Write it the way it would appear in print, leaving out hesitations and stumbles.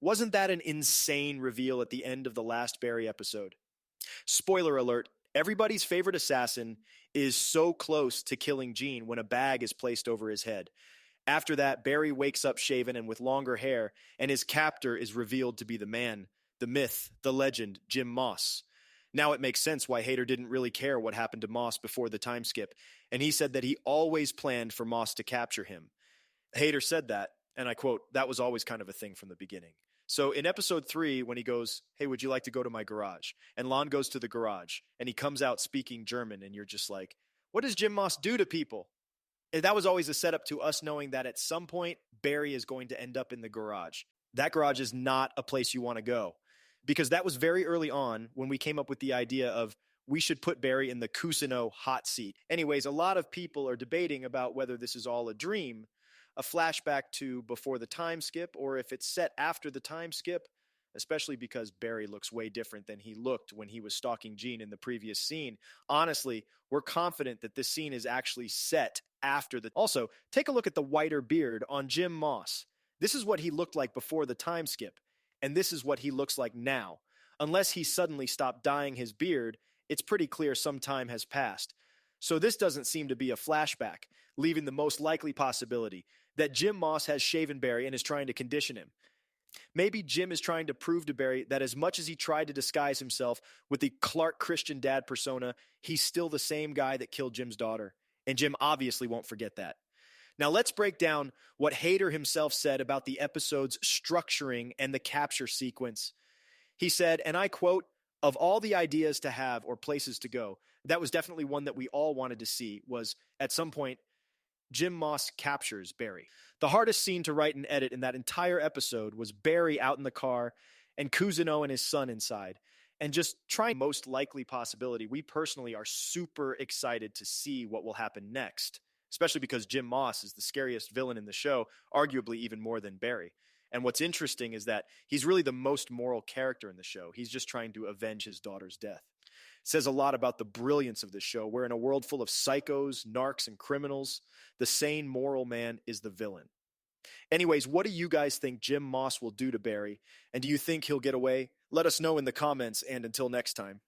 Wasn't that an insane reveal at the end of the last Barry episode? Spoiler alert, everybody's favorite assassin is so close to killing Gene when a bag is placed over his head. After that, Barry wakes up shaven and with longer hair, and his captor is revealed to be the man, the myth, the legend, Jim Moss. Now it makes sense why Hader didn't really care what happened to Moss before the time skip, and he said that he always planned for Moss to capture him. Hader said that, and I quote, "That was always kind of a thing from the beginning." So in episode 3, when he goes, "Hey, would you like to go to my garage?" And Lon goes to the garage, and he comes out speaking German, and you're just like, what does Jim Moss do to people? And that was always a setup to us knowing that at some point, Barry is going to end up in the garage. That garage is not a place you want to go, because that was very early on when we came up with the idea of we should put Barry in the Cousineau hot seat. Anyways, a lot of people are debating about whether this is all a dream, a flashback to before the time skip, or if it's set after the time skip, especially because Barry looks way different than he looked when he was stalking Gene in the previous scene. Honestly, we're confident that this scene is actually set after the... Also, take a look at the whiter beard on Jim Moss. This is what he looked like before the time skip, and this is what he looks like now. Unless he suddenly stopped dyeing his beard, it's pretty clear some time has passed. So this doesn't seem to be a flashback, leaving the most likely possibility that Jim Moss has shaven Barry and is trying to condition him. Maybe Jim is trying to prove to Barry that as much as he tried to disguise himself with the Clark Christian dad persona, he's still the same guy that killed Jim's daughter. And Jim obviously won't forget that. Now let's break down what Hader himself said about the episode's structuring and the capture sequence. He said, and I quote, "Of all the ideas to have or places to go, that was definitely one that we all wanted to see, was at some point Jim Moss captures Barry. The hardest scene to write and edit in that entire episode was Barry out in the car and Cousineau and his son inside. And just trying most likely possibility, we personally are super excited to see what will happen next, especially because Jim Moss is the scariest villain in the show, arguably even more than Barry. And what's interesting is that he's really the most moral character in the show. He's just trying to avenge his daughter's death. It says a lot about the brilliance of this show, where in a world full of psychos, narcs, and criminals, the sane moral man is the villain. Anyways, what do you guys think Jim Moss will do to Barry? And do you think he'll get away? Let us know in the comments, and until next time.